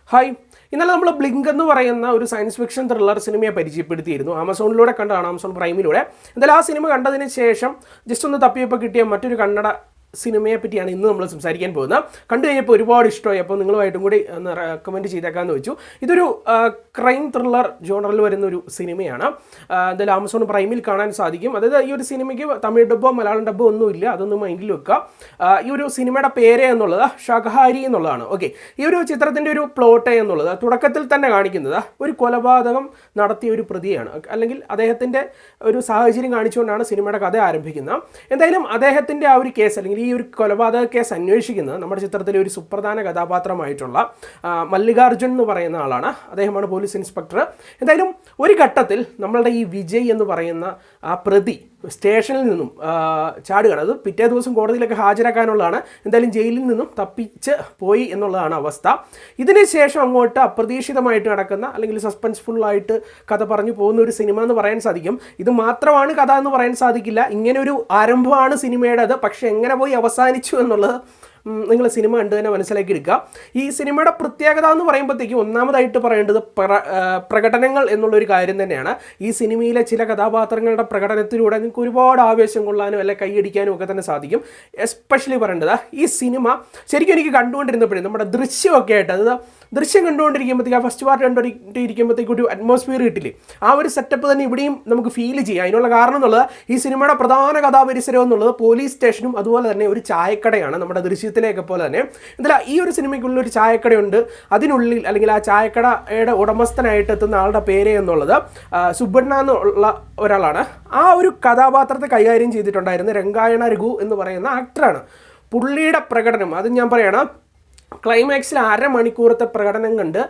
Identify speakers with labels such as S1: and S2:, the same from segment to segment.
S1: Hi, ഇന്നലെ നമ്മൾ blink എന്ന് പറയുന്ന ഒരു സയൻസ് ഫിക്ഷൻ ത്രില്ലർ സിനിമയെ പരിചയപ്പെടുത്തിയിരുന്നു. ആമസോണിലൂടെ കണ്ടതാണ്, ആമസോൺ പ്രൈമിലൂടെ. എന്തായാലും ആ സിനിമ കണ്ടതിന് ശേഷം ജസ്റ്റ് ഒന്ന് തപ്പിയപ്പോൾ കിട്ടിയ മറ്റൊരു കന്നഡ സിനിമയെ പറ്റിയാണ് ഇന്ന് നമ്മൾ സംസാരിക്കാൻ പോകുന്നത്. കണ്ടു കഴിഞ്ഞപ്പോൾ ഒരുപാട് ഇഷ്ടമായി. അപ്പോൾ നിങ്ങളുമായിട്ടും കൂടി ഒന്ന് റെക്കമെൻഡ് ചെയ്തേക്കാമെന്ന് വെച്ചു. ഇതൊരു ക്രൈം ത്രില്ലർ ജോണറിൽ വരുന്ന ഒരു സിനിമയാണ്. എന്തായാലും ആമസോൺ പ്രൈമിൽ കാണാൻ സാധിക്കും. അതായത് ഈ ഒരു സിനിമയ്ക്ക് തമിഴ് ഡബ്ബോ മലയാളം ഡബ്ബോ ഒന്നുമില്ല, അതൊന്നും മൈൻഡിൽ വെക്കുക. ഈ ഒരു സിനിമയുടെ പേര് എന്നുള്ളത് ഷാകാഹാരി എന്നുള്ളതാണ്. ഓക്കെ, ഈ ഒരു ചിത്രത്തിൻ്റെ ഒരു പ്ലോട്ട് എന്നുള്ളത് തുടക്കത്തിൽ തന്നെ കാണിക്കുന്നത് ഒരു കൊലപാതകം നടത്തിയ ഒരു പ്രതിയാണ്, അല്ലെങ്കിൽ അദ്ദേഹത്തിൻ്റെ ഒരു സാഹചര്യം കാണിച്ചുകൊണ്ടാണ് സിനിമയുടെ കഥ ആരംഭിക്കുന്നത്. എന്തായാലും അദ്ദേഹത്തിൻ്റെ ആ ഒരു കേസ്, അല്ലെങ്കിൽ ഈ ഒരു കൊലപാതക കേസ് അന്വേഷിക്കുന്നത് നമ്മുടെ ചിത്രത്തിലെ ഒരു സുപ്രധാന കഥാപാത്രമായിട്ടുള്ള മല്ലികാർജുൻ എന്ന് പറയുന്ന ആളാണ്. അദ്ദേഹമാണ് പോലീസ് ഇൻസ്പെക്ടർ. എന്തായാലും ഒരു ഘട്ടത്തിൽ നമ്മളുടെ ഈ വിജയ് എന്ന് പറയുന്ന ആ പ്രതി സ്റ്റേഷനിൽ നിന്നും ചാടുകയാണ്. അത് പിറ്റേ ദിവസം കോടതിയിലൊക്കെ ഹാജരാക്കാനുള്ളതാണ്. എന്തായാലും ജയിലിൽ നിന്നും തപ്പിച്ച് പോയി എന്നുള്ളതാണ് അവസ്ഥ. ഇതിന് ശേഷം അങ്ങോട്ട് അപ്രതീക്ഷിതമായിട്ട് നടക്കുന്ന, അല്ലെങ്കിൽ സസ്പെൻസ്ഫുള്ളായിട്ട് കഥ പറഞ്ഞു പോകുന്ന ഒരു സിനിമ എന്ന് പറയാൻ സാധിക്കും. ഇത് മാത്രമാണ് കഥ എന്ന് പറയാൻ സാധിക്കില്ല. ഇങ്ങനെ ഒരു ആരംഭമാണ് സിനിമയുടേത്. പക്ഷേ എങ്ങനെ പോയി അവസാനിച്ചു എന്നുള്ളത് നിങ്ങൾ സിനിമ കണ്ട് തന്നെ മനസ്സിലാക്കി എടുക്കുക. ഈ സിനിമയുടെ പ്രത്യേകത എന്ന് പറയുമ്പോഴത്തേക്കും ഒന്നാമതായിട്ട് പറയേണ്ടത് പ്രകടനങ്ങൾ എന്നുള്ളൊരു കാര്യം തന്നെയാണ്. ഈ സിനിമയിലെ ചില കഥാപാത്രങ്ങളുടെ പ്രകടനത്തിലൂടെ നിങ്ങൾക്ക് ഒരുപാട് ആവേശം കൊള്ളാനും അല്ലെങ്കിൽ കൈയടിക്കാനും ഒക്കെ തന്നെ സാധിക്കും. എസ്പെഷ്യലി പറയേണ്ടത് ഈ സിനിമ ശരിക്കും എനിക്ക് കണ്ടുകൊണ്ടിരുന്നപ്പോഴേ നമ്മുടെ ദൃശ്യമൊക്കെ ആയിട്ട്, അതായത് ദൃശ്യം കണ്ടുകൊണ്ടിരിക്കുമ്പോഴത്തേക്ക് ആ ഫസ്റ്റ് പാർട്ട് കണ്ടുകൊണ്ടിരിക്കുമ്പോഴത്തേക്ക് ഒരു അറ്റ്മോസ്ഫിയർ കിട്ടില്ലേ, ആ ഒരു സെറ്റപ്പ് തന്നെ ഇവിടെയും നമുക്ക് ഫീൽ ചെയ്യാം. അതിനുള്ള കാരണം എന്നുള്ളത് ഈ സിനിമയുടെ പ്രധാന കഥാപരിസരം എന്നുള്ളത് പോലീസ് സ്റ്റേഷനും അതുപോലെ തന്നെ ഒരു ചായക്കടയാണ്. നമ്മുടെ ദൃശ്യത്തിലേക്ക് പോലെ തന്നെ എന്തായാലും ഈ ഒരു സിനിമയ്ക്കുള്ളിൽ ഒരു ചായക്കടയുണ്ട്. അതിനുള്ളിൽ, അല്ലെങ്കിൽ ആ ചായക്കടയുടെ ഉടമസ്ഥനായിട്ട് എത്തുന്ന ആളുടെ പേര് എന്നുള്ളത് സുബ്ബണ്ണ എന്നുള്ള ഒരാളാണ്. ആ ഒരു കഥാപാത്രത്തെ കൈകാര്യം ചെയ്തിട്ടുണ്ടായിരുന്ന രംഗായണ രഘു എന്ന് പറയുന്ന ആക്ടറാണ്. പുള്ളിയുടെ പ്രകടനം അത് ഞാൻ പറയണം, ക്ലൈമാക്സിൽ അരമണിക്കൂറത്തെ പ്രകടനം കണ്ട്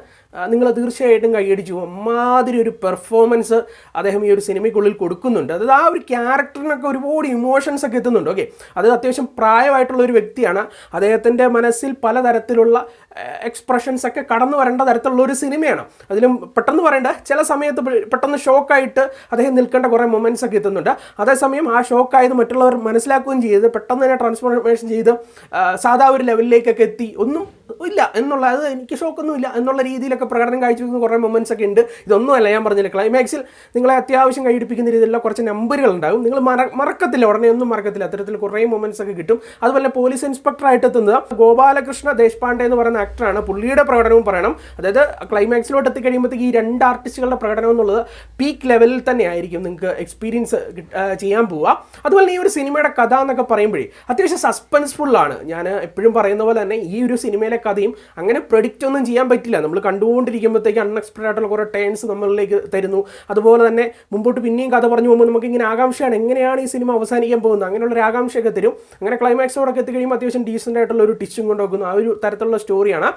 S1: നിങ്ങൾ തീർച്ചയായിട്ടും കൈയടിച്ചു. അമ്മാതിരി ഒരു പെർഫോമൻസ് അദ്ദേഹം ഈ ഒരു സിനിമയ്ക്കുള്ളിൽ കൊടുക്കുന്നുണ്ട്. അതായത് ആ ഒരു ക്യാരക്ടറിനൊക്കെ ഒരുപാട് ഇമോഷൻസ് ഒക്കെ എത്തുന്നുണ്ട്. ഓക്കെ, അത് അത്യാവശ്യം പ്രായമായിട്ടുള്ള ഒരു വ്യക്തിയാണ്. അദ്ദേഹത്തിൻ്റെ മനസ്സിൽ പലതരത്തിലുള്ള എക്സ്പ്രഷൻസ് ഒക്കെ കടന്നു വരേണ്ട തരത്തിലുള്ള ഒരു സിനിമയാണ്. അതിലും പെട്ടെന്ന് പറയേണ്ട, ചില സമയത്ത് പെട്ടെന്ന് ഷോക്കായിട്ട് അദ്ദേഹം നിൽക്കേണ്ട കുറേ മൊമെൻറ്റ്സ് ഒക്കെ എത്തുന്നുണ്ട്. അതേസമയം ആ ഷോക്കായത് മറ്റുള്ളവർ മനസ്സിലാക്കുകയും ചെയ്ത് പെട്ടെന്ന് തന്നെ ട്രാൻസ്ഫോർമേഷൻ ചെയ്ത് സാധാ ഒരു ലെവലിലേക്കൊക്കെ എത്തി ഒന്നും ഇല്ല എന്നുള്ള, അത് എനിക്ക് ഷോക്കൊന്നും ഇല്ല എന്നുള്ള രീതിയിലൊക്കെ പ്രകടനം കാഴ്ചവെക്കുന്ന കുറേ മൊമെൻറ്റ്സ് ഒക്കെ ഉണ്ട്. ഇതൊന്നുമല്ല ഞാൻ പറഞ്ഞില്ല, ക്ലൈമാക്സിൽ നിങ്ങളെ അത്യാവശ്യം കൈയിടിപ്പിക്കുന്ന രീതിയിലുള്ള കുറച്ച് നമ്പറുകൾ ഉണ്ടാകും. നിങ്ങൾ മറക്കത്തില്ല, ഉടനെ ഒന്നും മറക്കത്തില്ല. അത്തരത്തിൽ കുറേ മൊമെൻറ്റ്സ് ഒക്കെ കിട്ടും. അതുപോലെ പോലീസ് ഇൻസ്പെക്ടറായിട്ട് എത്തുന്നത് ഗോപാലകൃഷ്ണ ദേശ്പാണ്ഡെ എന്ന് പറയുന്ന ആക്ടറാണ്. പുള്ളിയുടെ പ്രകടനവും പറയണം. അതായത് ക്ലൈമാക്സിലോട്ട് എത്തിക്കഴിയുമ്പോഴത്തേക്ക് ഈ രണ്ട് ആർട്ടിസ്റ്റുകളുടെ പ്രകടനം എന്നുള്ളത് പീക്ക് ലെവലിൽ തന്നെ ആയിരിക്കും നിങ്ങൾക്ക് എക്സ്പീരിയൻസ് ചെയ്യാൻ പോവുക. അതുപോലെ ഈ ഒരു സിനിമയുടെ കഥ എന്നൊക്കെ പറയുമ്പോഴേ അത്യാവശ്യം സസ്പെൻസ്ഫുള്ളാണ്. ഞാൻ എപ്പോഴും പറയുന്ന പോലെ തന്നെ ഈ ഒരു സിനിമയിലെ കഥയും അങ്ങനെ പ്രെഡിക്റ്റ് ഒന്നും ചെയ്യാൻ പറ്റില്ല. നമ്മൾ കണ്ടുകൊണ്ടിരിക്കുമ്പോഴത്തേക്ക് അൺഎക്സ്പെക്റ്റഡ് ആയിട്ടുള്ള കുറേ ടേൺസ് നമ്മളിലേക്ക് തരുന്നു. അതുപോലെ തന്നെ മുമ്പോട്ട് പിന്നെയും കഥ പറഞ്ഞു പോകുമ്പോൾ നമുക്ക് ഇങ്ങനെ ആകാംക്ഷയാണ്, എങ്ങനെയാണ് ഈ സിനിമ അവസാനിക്കാൻ പോകുന്നത്, അങ്ങനെയുള്ളൊരു ആകാംക്ഷയൊക്കെ തരും. അങ്ങനെ ക്ലൈമാക്സോടൊക്കെ എത്തിക്കഴിയുമ്പോൾ അത്യാവശ്യം ഡീസൻ്റ് ആയിട്ടുള്ള ഒരു ടിച്ചും കൊണ്ടുവെക്കുന്നു. ആ ഒരു തരത്തിലുള്ള സ്റ്റോറിയാണ്.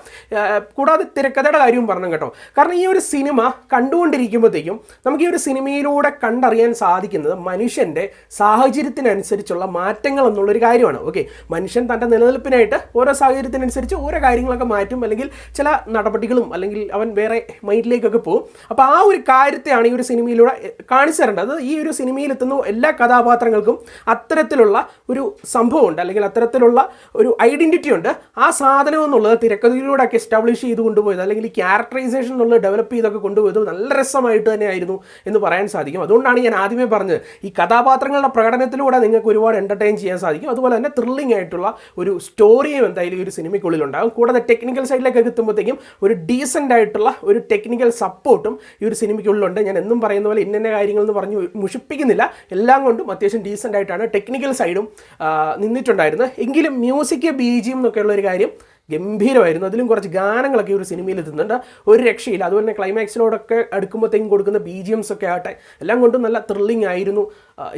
S1: കൂടാതെ തിരക്കഥയുടെ കാര്യവും പറഞ്ഞു കേട്ടോ. കാരണം ഈ ഒരു സിനിമ കണ്ടുകൊണ്ടിരിക്കുമ്പോഴത്തേക്കും നമുക്ക് ഈ ഒരു സിനിമയിലൂടെ കണ്ടറിയാൻ സാധിക്കുന്നത് മനുഷ്യൻ്റെ സാഹചര്യത്തിനനുസരിച്ചുള്ള മാറ്റങ്ങൾ എന്നുള്ളൊരു കാര്യമാണ്. ഓക്കെ, മനുഷ്യൻ തൻ്റെ നിലനിൽപ്പിനായിട്ട് ഓരോ സാഹചര്യത്തിനനുസരിച്ച് ഓരോ കാര്യങ്ങളൊക്കെ മാറ്റും, അല്ലെങ്കിൽ ചില നടപടികളും, അല്ലെങ്കിൽ അവൻ വേറെ മൈൻഡിലേക്കൊക്കെ പോകും. അപ്പോൾ ആ ഒരു കാര്യത്തെയാണ് ഈ ഒരു സിനിമയിലൂടെ കാണിച്ചു തരേണ്ടത്. ഈ ഒരു സിനിമയിലെത്തുന്ന എല്ലാ കഥാപാത്രങ്ങൾക്കും അത്തരത്തിലുള്ള ഒരു സംഭവമുണ്ട്, അല്ലെങ്കിൽ അത്തരത്തിലുള്ള ഒരു ഐഡൻറ്റിറ്റി ഉണ്ട്. ആ സാധനം എന്നുള്ളത് തിരക്കഥയിലൂടെ ഒക്കെ എസ്റ്റാബ്ലിഷ് ചെയ്ത് കൊണ്ടുപോയത്, അല്ലെങ്കിൽ ഈ ക്യാരക്ടറൈസേഷൻ എന്നുള്ളത് ഡെവലപ്പ് ചെയ്തൊക്കെ കൊണ്ടുപോയത് നല്ല രസമായിട്ട് തന്നെയായിരുന്നു എന്ന് പറയാൻ സാധിക്കും. അതുകൊണ്ടാണ് ഞാൻ ആദ്യമേ പറഞ്ഞത്, ഈ കഥാപാത്രങ്ങളുടെ പ്രകടനത്തിലൂടെ നിങ്ങൾക്ക് ഒരുപാട് എൻ്റർടൈൻ ചെയ്യാൻ സാധിക്കും. അതുപോലെ തന്നെ ത്രില്ലിംഗ് ആയിട്ടുള്ള ഒരു സ്റ്റോറിയും എന്തായാലും ഈ ഒരു സിനിമയ്ക്കുള്ളിലുണ്ടാകും. കൂടാതെ ടെക്നിക്കൽ സൈഡിലേക്ക് എത്തുമ്പോഴത്തേക്കും ഒരു ഡീസൻ്റ് ആയിട്ടുള്ള ഒരു ടെക്നിക്കൽ സപ്പോർട്ടും ഈ ഒരു സിനിമയ്ക്കുള്ളിലുണ്ട്. ഞാൻ എന്നും പറയുന്ന പോലെ ഇന്ന കാര്യങ്ങൾ എന്ന് പറഞ്ഞ് മുഷിപ്പിക്കുന്നില്ല. എല്ലാം കൊണ്ടും അത്യാവശ്യം ഡീസൻ്റ് ആയിട്ടാണ് ടെക്നിക്കൽ സൈഡും നിന്നിട്ടുണ്ടായിരുന്നത്. എങ്കിലും മ്യൂസിക് BGM എന്നൊക്കെയുള്ള ഒരു കാര്യം ഗംഭീരമായിരുന്നു. അതിലും കുറച്ച് ഗാനങ്ങളൊക്കെ ഒരു സിനിമയിൽ എത്തുന്നുണ്ട്, ഒരു രക്ഷയില്ല. അതുപോലെ തന്നെ ക്ലൈമാക്സിലോടൊക്കെ അടുക്കുമ്പോഴത്തേക്കും കൊടുക്കുന്ന BGMs ഒക്കെ ആകട്ടെ എല്ലാം കൊണ്ടും നല്ല ത്രില്ലിംഗ് ആയിരുന്നു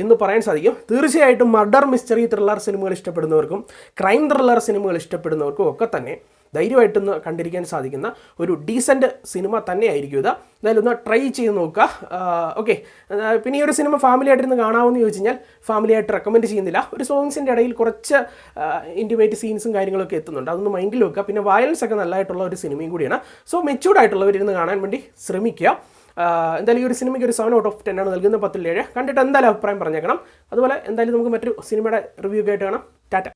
S1: എന്ന് പറയാൻ സാധിക്കും. തീർച്ചയായിട്ടും മർഡർ മിസ്റ്ററി ത്രില്ലർ സിനിമകൾ ഇഷ്ടപ്പെടുന്നവർക്കും ക്രൈം ത്രില്ലർ സിനിമകൾ ഇഷ്ടപ്പെടുന്നവർക്കും ഒക്കെ തന്നെ ധൈര്യമായിട്ടൊന്ന് കണ്ടിരിക്കാൻ സാധിക്കുന്ന ഒരു ഡീസൻറ്റ് സിനിമ തന്നെയായിരിക്കും ഇത്. എന്തായാലും ഒന്ന് ട്രൈ ചെയ്ത് നോക്കുക. ഓക്കെ, പിന്നെ ഈ ഒരു സിനിമ ഫാമിലി ആയിട്ടിരുന്ന് കാണാമെന്ന് ചോദിച്ചു കഴിഞ്ഞാൽ ഫാമിലി ആയിട്ട് റെക്കമെൻഡ് ചെയ്യുന്നില്ല. ഒരു സോങ്സിൻ്റെ ഇടയിൽ കുറച്ച് ഇൻറ്റിമേറ്റ് സീൻസും കാര്യങ്ങളൊക്കെ എത്തുന്നുണ്ട്, അതൊന്ന് മൈൻഡിൽ വെക്കുക. പിന്നെ വയലൻസ് ഒക്കെ നല്ലതായിട്ടുള്ള ഒരു സിനിമയും കൂടിയാണ്. സോ മെച്യൂർഡ് ആയിട്ടുള്ളവരിരുന്ന് കാണാൻ വേണ്ടി ശ്രമിക്കുക. എന്തായാലും ഈ ഒരു സിനിമയ്ക്ക് ഒരു 7 out of 10 ആണ് നൽകുന്നത്. 10-7 കണ്ടിട്ട് എന്തായാലും അഭിപ്രായം പറഞ്ഞേക്കണം. അതുപോലെ എന്തായാലും നമുക്ക് മറ്റൊരു സിനിമയുടെ റിവ്യൂ ഒക്കെ ആയിട്ട് കാണാം. ടാറ്റ.